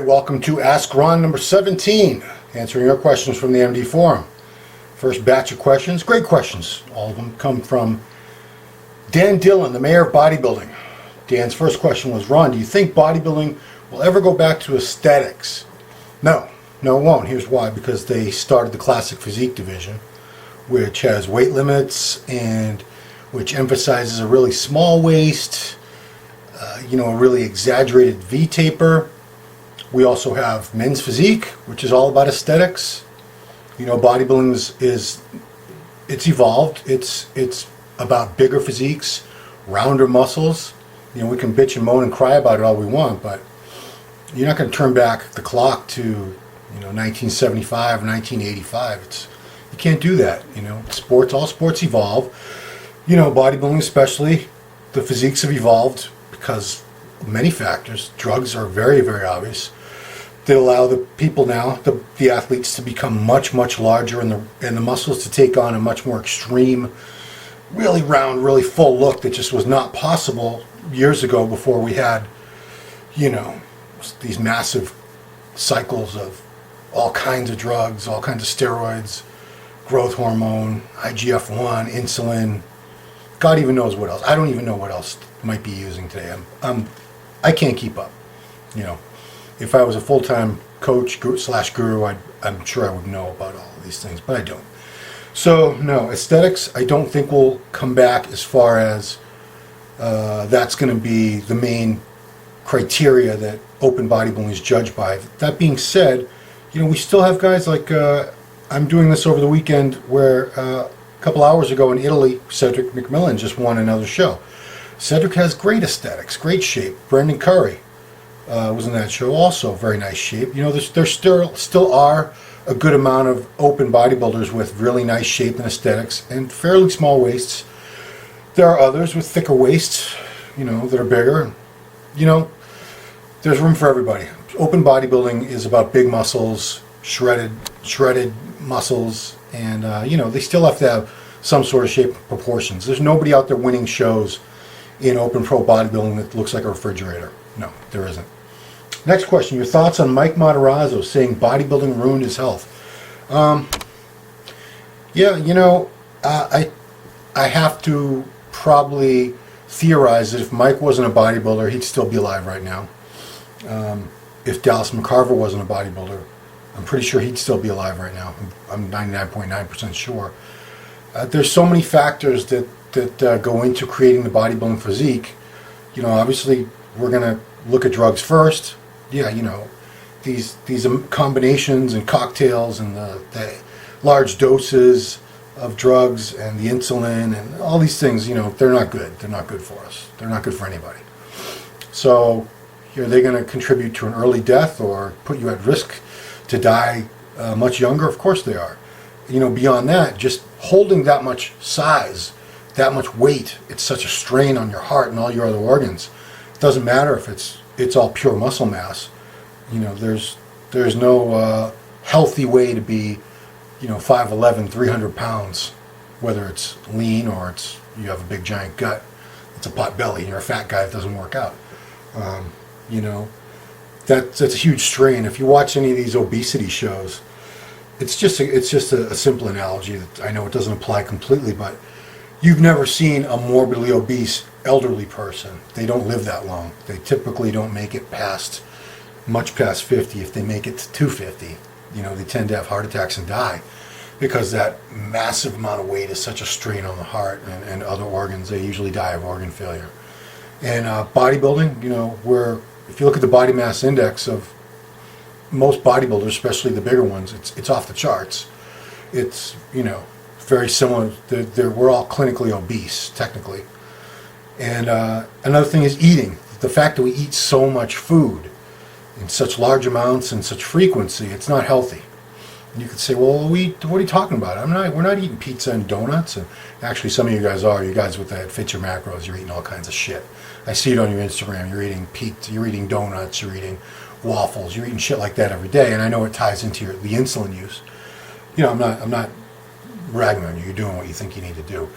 welcome to Ask Ron number 17, answering your questions from the MD Forum. First batch of questions, great questions. All of them come from Dan Dillon, the mayor of bodybuilding. Dan's first question was, Ron, do you think bodybuilding will ever go back to aesthetics? No, it won't. Here's why. Because they started the classic physique division, which has weight limits and which emphasizes a really small waist, a really exaggerated V-taper. We also have men's physique, which is all about aesthetics. Bodybuilding it's evolved. It's about bigger physiques, rounder muscles. We can bitch and moan and cry about it all we want, but you're not going to turn back the clock to 1975, 1985. You can't do that. All sports evolve. Bodybuilding especially, the physiques have evolved because of many factors. Drugs are very, very obvious. They allow the people now, the athletes, to become much, much larger, and the muscles to take on a much more extreme, really round, really full look that just was not possible years ago before we had, these massive cycles of all kinds of drugs, all kinds of steroids, growth hormone, IGF-1, insulin. God even knows what else. I don't even know what else might be using today. I can't keep up. If I was a full-time coach / guru, I'm sure I would know about all of these things, but I don't. So no, aesthetics I don't think will come back as far as that's going to be the main criteria that open bodybuilding is judged by. That being said, we still have guys like I'm doing this over the weekend where a couple hours ago in Italy, Cedric McMillan just won another show. Cedric has great aesthetics, great shape. Brendan Curry was in that show, also very nice shape. There still are a good amount of open bodybuilders with really nice shape and aesthetics and fairly small waists. There are others with thicker waists, that are bigger. There's room for everybody. Open bodybuilding is about big muscles, shredded muscles, and they still have to have some sort of shape and proportions. There's nobody out there winning shows in open pro bodybuilding that looks like a refrigerator. No, there isn't. Next question, your thoughts on Mike Matarazzo saying bodybuilding ruined his health? I have to probably theorize that if Mike wasn't a bodybuilder, he'd still be alive right now. If Dallas McCarver wasn't a bodybuilder, I'm pretty sure he'd still be alive right now. I'm 99.9% sure. There's so many factors that go into creating the bodybuilding physique. Obviously we're going to look at drugs first. These combinations and cocktails and the large doses of drugs and the insulin and all these things, they're not good. They're not good for us. They're not good for anybody. So are they going to contribute to an early death or put you at risk to die much younger? Of course they are. Beyond that, just holding that much size, that much weight, it's such a strain on your heart and all your other organs. It doesn't matter if it's all pure muscle mass. There's no healthy way to be 5'11", 300 pounds, whether it's lean or you have a big giant gut. It's a pot belly and you're a fat guy. It doesn't work out. That's a huge strain. If you watch any of these obesity shows, it's just a simple analogy that I know it doesn't apply completely, but you've never seen a morbidly obese elderly person. They don't live that long. They typically don't make it much past 50. If they make it to 250, they tend to have heart attacks and die because that massive amount of weight is such a strain on the heart and other organs. They usually die of organ failure. And bodybuilding, where if you look at the body mass index of most bodybuilders, especially the bigger ones, it's off the charts. It's very similar. We're all clinically obese, technically. And another thing is eating. The fact that we eat so much food in such large amounts and such frequency, it's not healthy. And you could say, well, what are you talking about? We're not eating pizza and donuts. And actually, some of you guys are. You guys with that Fit Your Macros, you're eating all kinds of shit. I see it on your Instagram. You're eating pizza, you're eating donuts, you're eating waffles, you're eating shit like that every day. And I know it ties into the insulin use. I'm not ragging on you. You're doing what you think you need to do.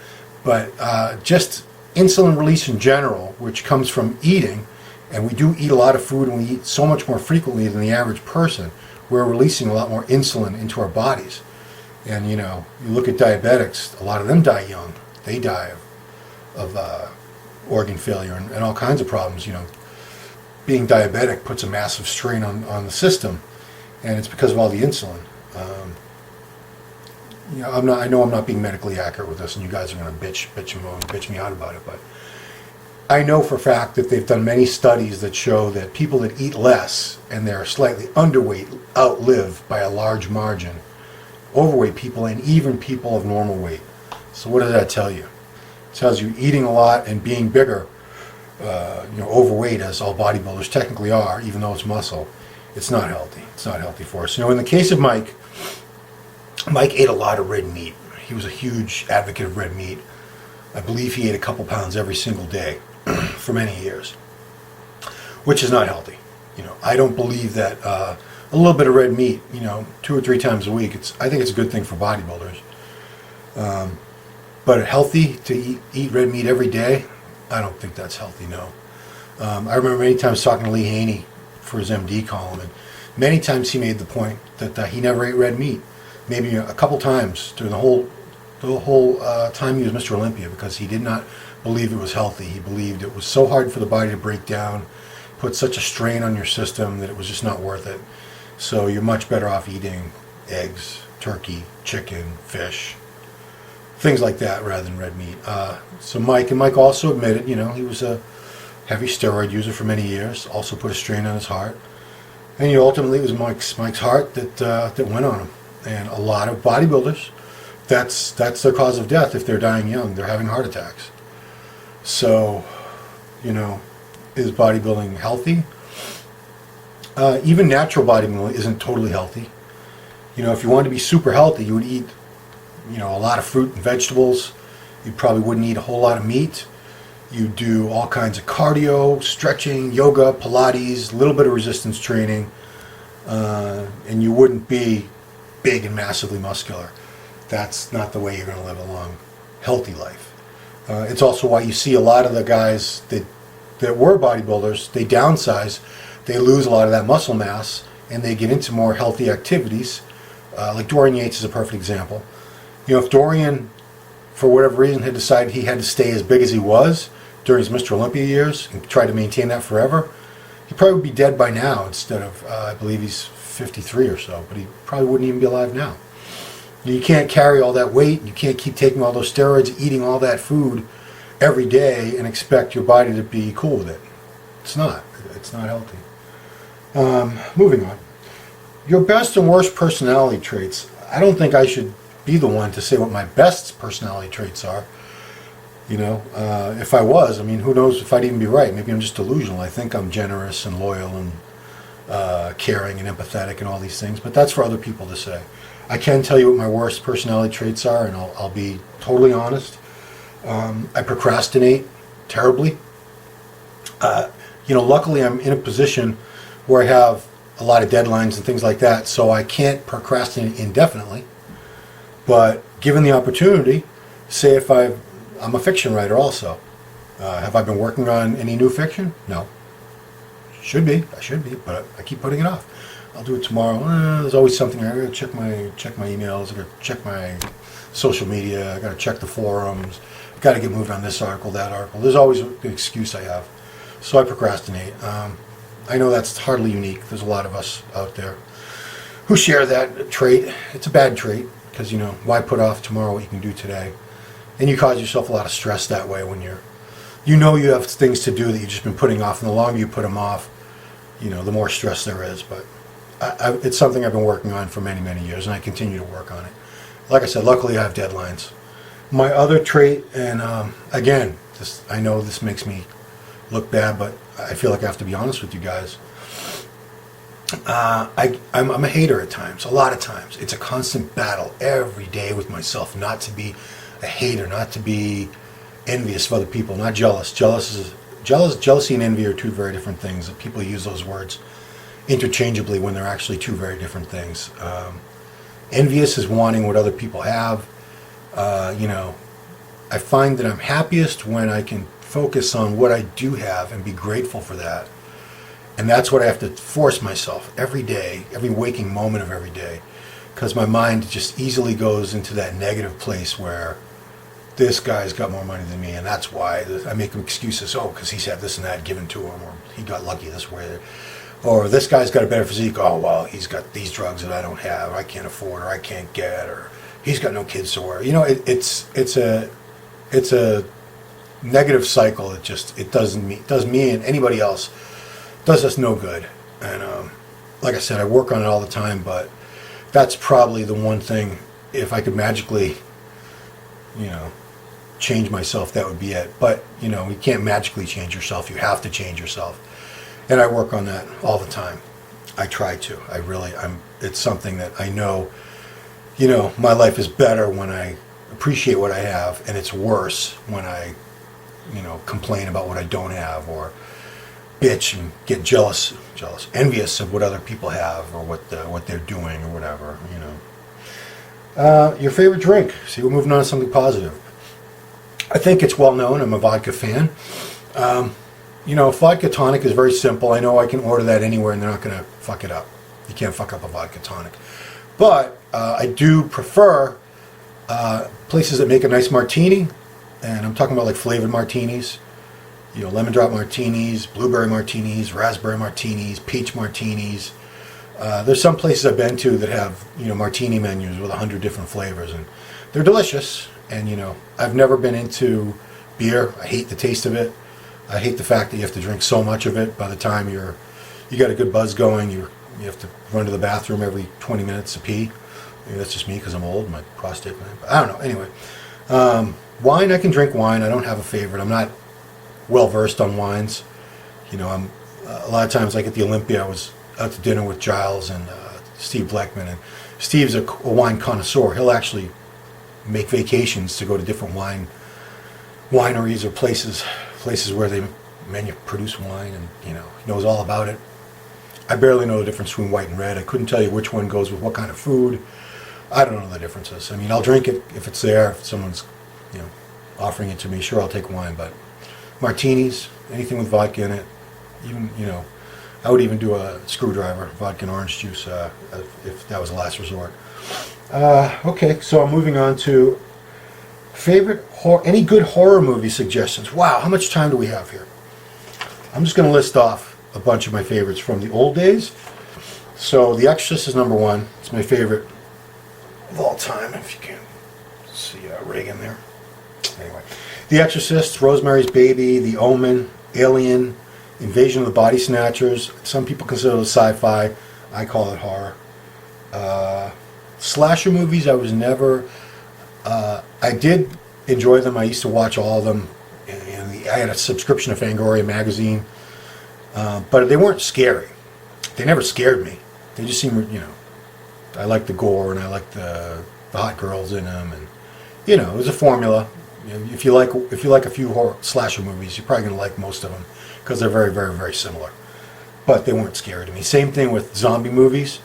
But just insulin release in general, which comes from eating, And we do eat a lot of food, and we eat so much more frequently than the average person. We're releasing a lot more insulin into our bodies. And, you know, you look at diabetics, a lot of them die young. They die of organ failure and all kinds of problems. You know, being diabetic puts a massive strain on the system, and it's because of all the insulin. You know, I know I'm not being medically accurate with this, and you guys are going to bitch me out about it, but I know for a fact that they've done many studies that show that people that eat less and they're slightly underweight outlive by a large margin overweight people and even people of normal weight. So what does that tell you? It tells you eating a lot and being bigger, you know, overweight, as all bodybuilders technically are, even though it's muscle, it's not healthy. It's not healthy for us. You know, in the case of Mike ate a lot of red meat. He was a huge advocate of red meat. I believe he ate a couple pounds every single day for many years, which is not healthy. You know, I don't believe that a little bit of red meat, you know, 2 or 3 times a week, I think it's a good thing for bodybuilders. But healthy to eat red meat every day, I don't think that's healthy, no. I remember many times talking to Lee Haney for his MD column, and many times he made the point that he never ate red meat. Maybe a couple times during the whole time he was Mr. Olympia, because he did not believe it was healthy. He believed it was so hard for the body to break down, put such a strain on your system, that it was just not worth it. So you're much better off eating eggs, turkey, chicken, fish, things like that, rather than red meat. So Mike also admitted, you know, he was a heavy steroid user for many years, also put a strain on his heart. And, you know, ultimately it was Mike's heart that went on him. And a lot of bodybuilders, that's their cause of death. If they're dying young, they're having heart attacks. So, you know, is bodybuilding healthy? Even natural bodybuilding isn't totally healthy. You know, if you wanted to be super healthy, you would eat, you know, a lot of fruit and vegetables. You probably wouldn't eat a whole lot of meat. You do all kinds of cardio, stretching, yoga, Pilates, a little bit of resistance training, and you wouldn't be big and massively muscular. That's not the way you're going to live a long, healthy life. It's also why you see a lot of the guys that were bodybuilders, they downsize, they lose a lot of that muscle mass, and they get into more healthy activities. Like Dorian Yates is a perfect example. You know, if Dorian, for whatever reason, had decided he had to stay as big as he was during his Mr. Olympia years and try to maintain that forever, he probably would be dead by now instead of, I believe he's 53 or so, but he probably wouldn't even be alive now. You can't carry all that weight, you can't keep taking all those steroids, eating all that food every day and expect your body to be cool with it. It's not healthy. Moving on. Your best and worst personality traits. I don't think I should be the one to say what my best personality traits are. You know, if I was, I mean, who knows if I'd even be right. Maybe I'm just delusional. I think I'm generous and loyal and caring and empathetic and all these things, but that's for other people to say. I can tell you what my worst personality traits are, and I'll be totally honest. I procrastinate terribly. You know, luckily I'm in a position where I have a lot of deadlines and things like that, so I can't procrastinate indefinitely. But given the opportunity, say if I'm a fiction writer also. Have I been working on any new fiction? No. I should be, but I keep putting it off. I'll do it tomorrow. There's always something. I gotta check my emails. I gotta check my social media. I gotta check the forums. I gotta get moved on this article, that article. There's always an excuse I have, so I procrastinate. I know that's hardly unique. There's a lot of us out there who share that trait. It's a bad trait because, you know, why put off tomorrow what you can do today? And you cause yourself a lot of stress that way when you know you have things to do that you've just been putting off, and the longer you put them off, you know, the more stress there is. But it's something I've been working on for many, many years, and I continue to work on it. Like I said, luckily I have deadlines. My other trait, and again, I know this makes me look bad, but I feel like I have to be honest with you guys. I'm a hater at times, a lot of times. It's a constant battle every day with myself not to be a hater, not to be envious of other people, not jealous. Jealousy and envy are two very different things. People use those words interchangeably when they're actually two very different things. Envious is wanting what other people have. You know, I find that I'm happiest when I can focus on what I do have and be grateful for that, And that's what I have to force myself every day, every waking moment of every day, because my mind just easily goes into that negative place where this guy's got more money than me, and that's why I make excuses. Oh, because he's had this and that given to him, or he got lucky this way, or this guy's got a better physique. Oh, well, he's got these drugs that I don't have, I can't afford, or I can't get, or he's got no kids to wear. You know, it's a negative cycle. It does me and anybody else, does us no good. And like I said, I work on it all the time, but that's probably the one thing. If I could magically, change myself, that would be it. But you can't magically change yourself. You have to change yourself, and I work on that all the time. I try to. It's something that I know. My life is better when I appreciate what I have, and it's worse when I, complain about what I don't have, or bitch and get jealous, envious of what other people have, or what they're doing, or whatever. Your favorite drink? See, we're moving on to something positive. I think it's well known. I'm a vodka fan. Vodka tonic is very simple. I know I can order that anywhere, and they're not going to fuck it up. You can't fuck up a vodka tonic. But I do prefer places that make a nice martini, and I'm talking about like flavored martinis. Lemon drop martinis, blueberry martinis, raspberry martinis, peach martinis. There's some places I've been to that have, martini menus with 100 different flavors, and they're delicious. And, I've never been into beer. I hate the taste of it. I hate the fact that you have to drink so much of it. By the time you got a good buzz going, you have to run to the bathroom every 20 minutes to pee. Maybe that's just me because I'm old, my prostate. I don't know. Anyway, wine, I can drink wine. I don't have a favorite. I'm not well versed on wines. I'm a lot of times, like at the Olympia, I was out to dinner with Giles and Steve Bleckman, and Steve's a wine connoisseur. He'll actually make vacations to go to different wineries or places where they produce wine, and he knows all about it. I barely know the difference between white and red. I couldn't tell you which one goes with what kind of food. I don't know the differences. I mean, I'll drink it if it's there. If someone's offering it to me, sure, I'll take wine. But martinis, anything with vodka in it, even I would even do a screwdriver, vodka and orange juice, if that was the last resort. Okay, so I'm moving on to favorite any good horror movie suggestions. Wow, how much time do we have here? I'm just going to list off a bunch of my favorites from the old days. So The Exorcist is number one. It's my favorite of all time, if you can see Reagan there. Anyway, The Exorcist, Rosemary's Baby, The Omen, Alien, Invasion of the Body Snatchers. Some people consider it sci-fi. I call it horror. Slasher movies, I was never... I did enjoy them. I used to watch all of them. I had a subscription to Fangoria magazine. But they weren't scary. They never scared me. They just seemed, I liked the gore, and I liked the hot girls in them, and it was a formula. If you like a few horror slasher movies, you're probably going to like most of them because they're very, very, very similar. But they weren't scary to me. Same thing with zombie movies.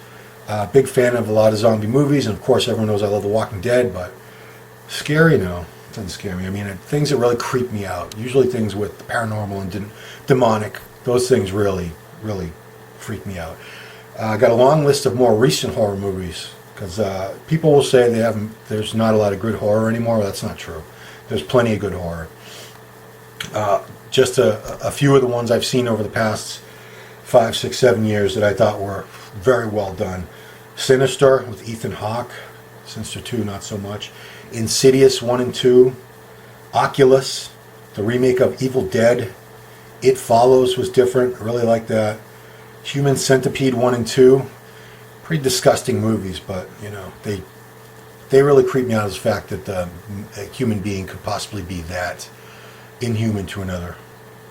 Big fan of a lot of zombie movies, and of course everyone knows I love The Walking Dead, but scary, no, it doesn't scare me. I mean, things that really creep me out, usually things with the paranormal and demonic, those things really, really freak me out. I got a long list of more recent horror movies, because people will say there's not a lot of good horror anymore. Well, that's not true. There's plenty of good horror. Just a few of the ones I've seen over the past 5, 6, 7 years that I thought were very well done. Sinister with Ethan Hawke. Sinister 2, not so much. Insidious 1 and 2. Oculus, the remake of Evil Dead. It Follows was different. I really like that. Human Centipede 1 and 2. Pretty disgusting movies, but they really creep me out as the fact that a human being could possibly be that inhuman to another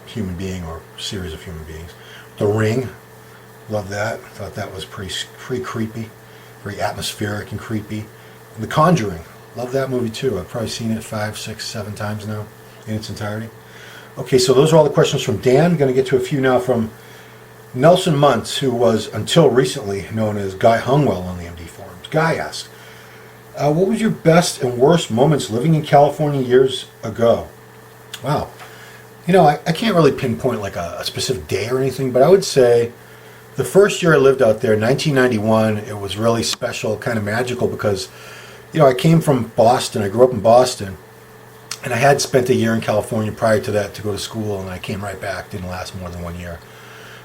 human being or series of human beings. The Ring, love that. Thought that was pretty creepy, very atmospheric and creepy. And The Conjuring, love that movie too. I've probably seen it 5, 6, 7 times now in its entirety. Okay, so those are all the questions from Dan. I'm going to get to a few now from Nelson Muntz, who was until recently known as Guy Hungwell on the MD forums. Guy asked, what was your best and worst moments living in California years ago? Wow. I can't really pinpoint like a specific day or anything, but I would say the first year I lived out there, 1991, it was really special, kind of magical because, I came from Boston. I grew up in Boston, and I had spent a year in California prior to that to go to school, and I came right back. Didn't last more than 1 year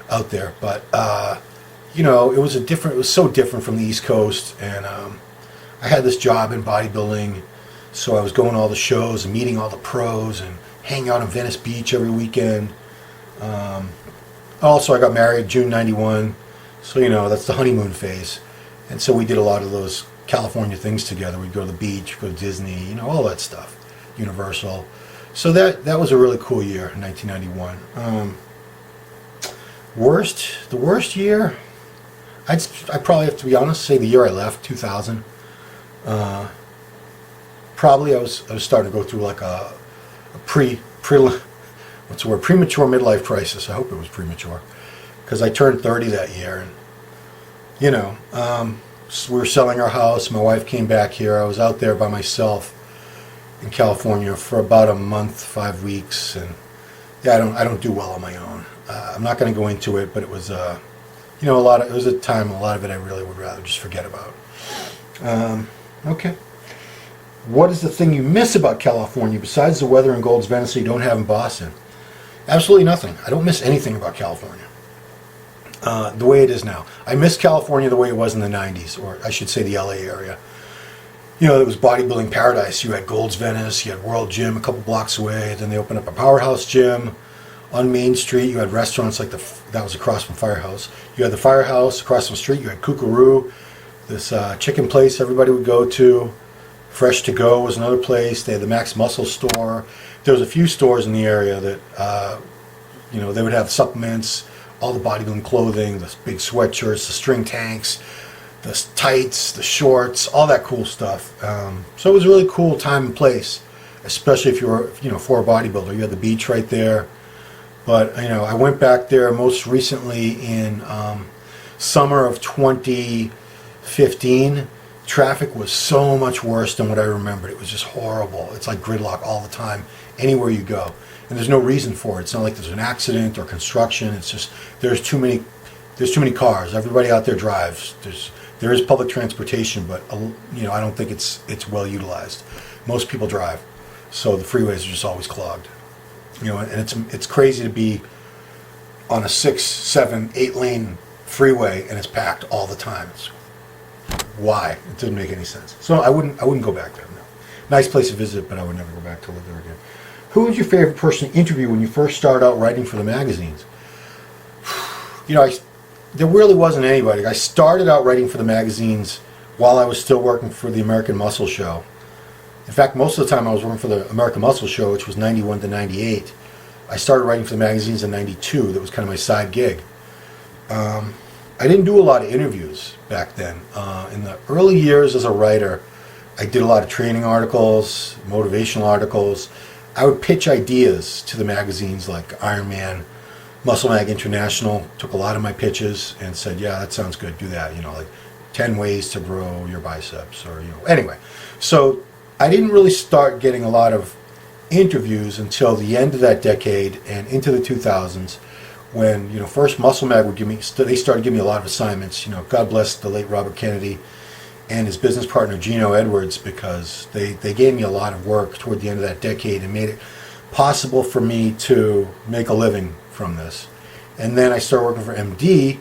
out there, but it was so different from the East Coast, and I had this job in bodybuilding, so I was going to all the shows and meeting all the pros and hanging out on Venice Beach every weekend. Also, I got married June 91, so that's the honeymoon phase, and so we did a lot of those California things together. We'd go to the beach, go to Disney, all that stuff, Universal. So that was a really cool year, 1991. The worst year, I probably have to be honest, say the year I left, 2000. Probably I was starting to go through like a premature midlife crisis. I hope it was premature, because I turned 30 that year, and so we were selling our house. My wife came back here. I was out there by myself in California for about a month, 5 weeks, and I don't do well on my own. I'm not going to go into it, but it was it was a time, a lot of it I really would rather just forget about. Okay. What is the thing you miss about California besides the weather in Gold's Venice that you don't have in Boston? Absolutely nothing. I don't miss anything about California. The way it is now. I miss California the way it was in the 90s, or I should say the LA area. It was bodybuilding paradise. You had Gold's Venice, you had World Gym a couple blocks away, then they opened up a Powerhouse Gym on Main Street. You had restaurants like that was across from Firehouse. You had the Firehouse across the street. You had Kookaroo, this chicken place everybody would go to. Fresh to Go was another place. They had the Max Muscle store. There was a few stores in the area that they would have supplements, all the bodybuilding clothing, the big sweatshirts, the string tanks, the tights, the shorts, all that cool stuff. So it was a really cool time and place, especially if you were, for a bodybuilder. You had the beach right there. But, I went back there most recently in summer of 2015. Traffic was so much worse than what I remembered. It was just horrible. It's like gridlock all the time, anywhere you go. And there's no reason for it. It's not like there's an accident or construction. It's just there's too many cars. Everybody out there drives. There is public transportation, but I don't think it's well utilized. Most people drive, so the freeways are just always clogged. And it's crazy to be on a 6, 7, 8 lane freeway and it's packed all the time. Why? It didn't make any sense. So I wouldn't go back there. No. Nice place to visit, but I would never go back to live there again. Who was your favorite person to interview when you first started out writing for the magazines? There really wasn't anybody. I started out writing for the magazines while I was still working for the American Muscle Show. In fact, most of the time I was working for the American Muscle Show, which was 91 to 98. I started writing for the magazines in 92. That was kind of my side gig. I didn't do a lot of interviews back then. In the early years as a writer, I did a lot of training articles, motivational articles. I would pitch ideas to the magazines like Iron Man, Muscle Mag International, took a lot of my pitches and said, yeah, that sounds good, do that, like 10 ways to grow your biceps, or, anyway. So I didn't really start getting a lot of interviews until the end of that decade and into the 2000s, when, first Muscle Mag would they started giving me a lot of assignments. God bless the late Robert Kennedy and his business partner Gino Edwards, because they gave me a lot of work toward the end of that decade and made it possible for me to make a living from this. And then I started working for MD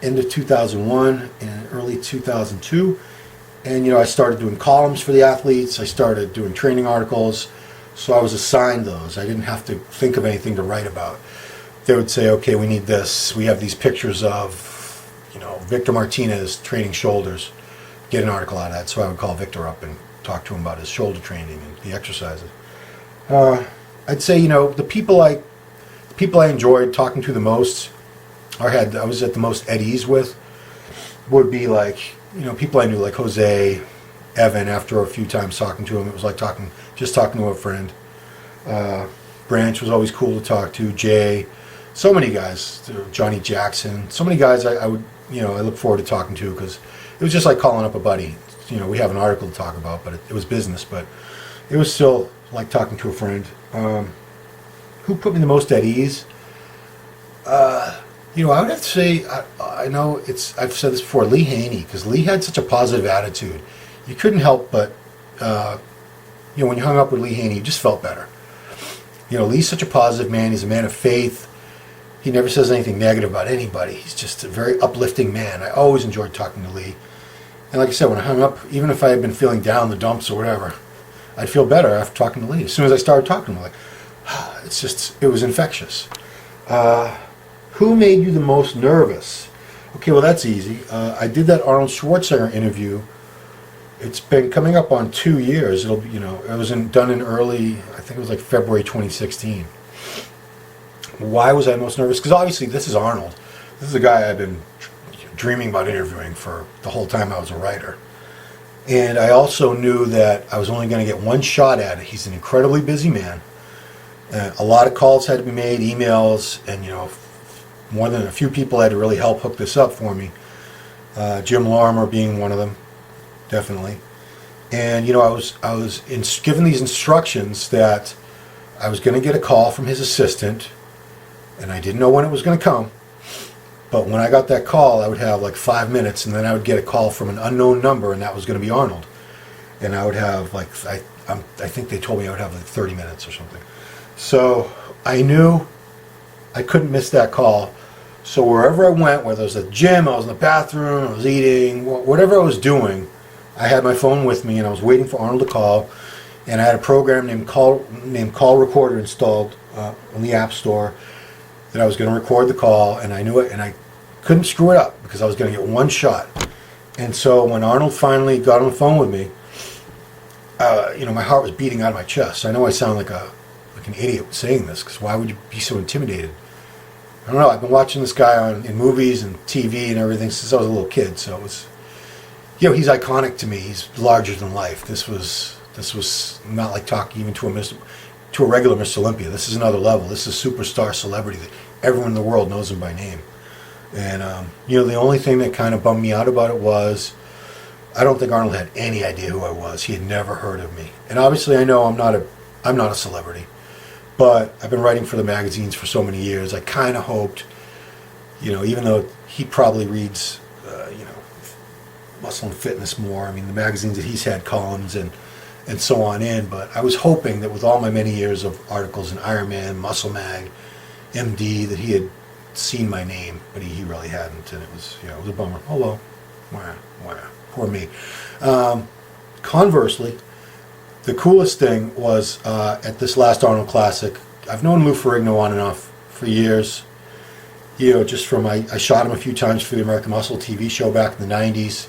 end of 2001 and early 2002. And, I started doing columns for the athletes. I started doing training articles. So I was assigned those. I didn't have to think of anything to write about. They would say, okay, we need this. We have these pictures of, Victor Martinez training shoulders. Get an article out of that. So I would call Victor up and talk to him about his shoulder training and the exercises. I'd say, the people I enjoyed talking to the most, I was at the most at ease with, would be like, people I knew, like Jose, Evan. After a few times talking to him, it was like talking to a friend. Branch was always cool to talk to. Jay, so many guys. Johnny Jackson, so many guys I would, I look forward to talking to, because it was just like calling up a buddy. We have an article to talk about, but it was business, but it was still like talking to a friend. who put me the most at ease? I would have to say, I know I've said this before, Lee Haney, because Lee had such a positive attitude. You couldn't help but, when you hung up with Lee Haney, you just felt better. Lee's such a positive man. He's a man of faith. He never says anything negative about anybody. He's just a very uplifting man. I always enjoyed talking to Lee. And like I said, when I hung up, even if I had been feeling down in the dumps or whatever, I'd feel better after talking to Lee. As soon as I started talking to him, it was infectious. Who made you the most nervous? Okay, well, that's easy. I did that Arnold Schwarzenegger interview. It's been coming up on 2 years. It'll be, it was done in early, I think it was like February 2016. Why was I most nervous? Because obviously this is Arnold. This is a guy I've been dreaming about interviewing for the whole time I was a writer. And I also knew that I was only going to get one shot at it. He's an incredibly busy man. A lot of calls had to be made, emails, and more than a few people had to really help hook this up for me. Jim Lorimer being one of them, definitely. And I was given these instructions that I was going to get a call from his assistant, and I didn't know when it was going to come. But when I got that call, I would have like 5 minutes, and then I would get a call from an unknown number, and that was going to be Arnold. And I would have I think they told me I would have like 30 minutes or something. So I knew I couldn't miss that call. So wherever I went, whether it was at the gym, I was in the bathroom, I was eating, whatever I was doing, I had my phone with me, and I was waiting for Arnold to call. And I had a program named Call Recorder installed on the App Store that I was going to record the call, and I knew it, and I couldn't screw it up because I was going to get one shot. And so when Arnold finally got on the phone with me, my heart was beating out of my chest. I know I sound like an idiot saying this, because why would you be so intimidated? I don't know. I've been watching this guy in movies and TV and everything since I was a little kid. So it was, he's iconic to me. He's larger than life. This was not like talking even to a regular Mr. Olympia. This is another level. This is superstar celebrity that everyone in the world knows him by name. And the only thing that kind of bummed me out about it was I don't think Arnold had any idea who I was. He had never heard of me. And obviously I know I'm not a celebrity. But I've been writing for the magazines for so many years. I kind of hoped, even though he probably reads, Muscle and Fitness more. I mean, the magazines that he's had columns and so on in. But I was hoping that with all my many years of articles in Iron Man, Muscle Mag, MD, that he had seen my name. But he really hadn't. And it was a bummer. Oh, well, poor me. Conversely, the coolest thing was at this last Arnold Classic, I've known Lou Ferrigno on and off for years. Just from, I shot him a few times for the American Muscle TV show back in the 90s.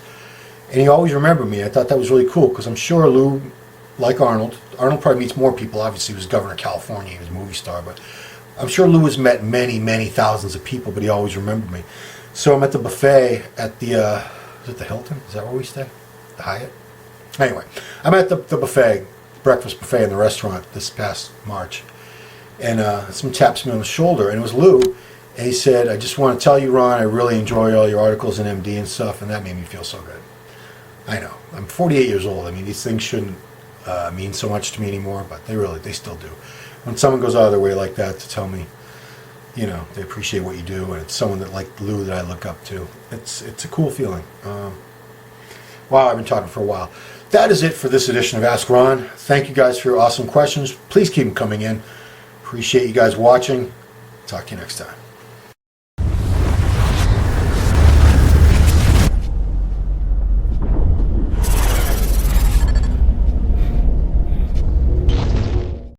And he always remembered me. I thought that was really cool, because I'm sure Lou, like Arnold probably meets more people. Obviously, he was governor of California, he was a movie star, but I'm sure Lou has met many, many thousands of people, but he always remembered me. So I'm at the buffet at the, is it the Hilton? Is that where we stay? The Hyatt? Anyway, I'm at the buffet, breakfast buffet in the restaurant this past March, and someone taps me on the shoulder, and it was Lou, and he said, "I just want to tell you, Ron, I really enjoy all your articles in MD and stuff," and that made me feel so good. I know, I'm 48 years old. I mean, these things shouldn't mean so much to me anymore, but they still do. When someone goes out of their way like that to tell me, they appreciate what you do, and it's someone that like Lou that I look up to, it's a cool feeling. Wow, I've been talking for a while. That is it for this edition of Ask Ron. Thank you guys for your awesome questions. Please keep them coming in. Appreciate you guys watching. Talk to you next time.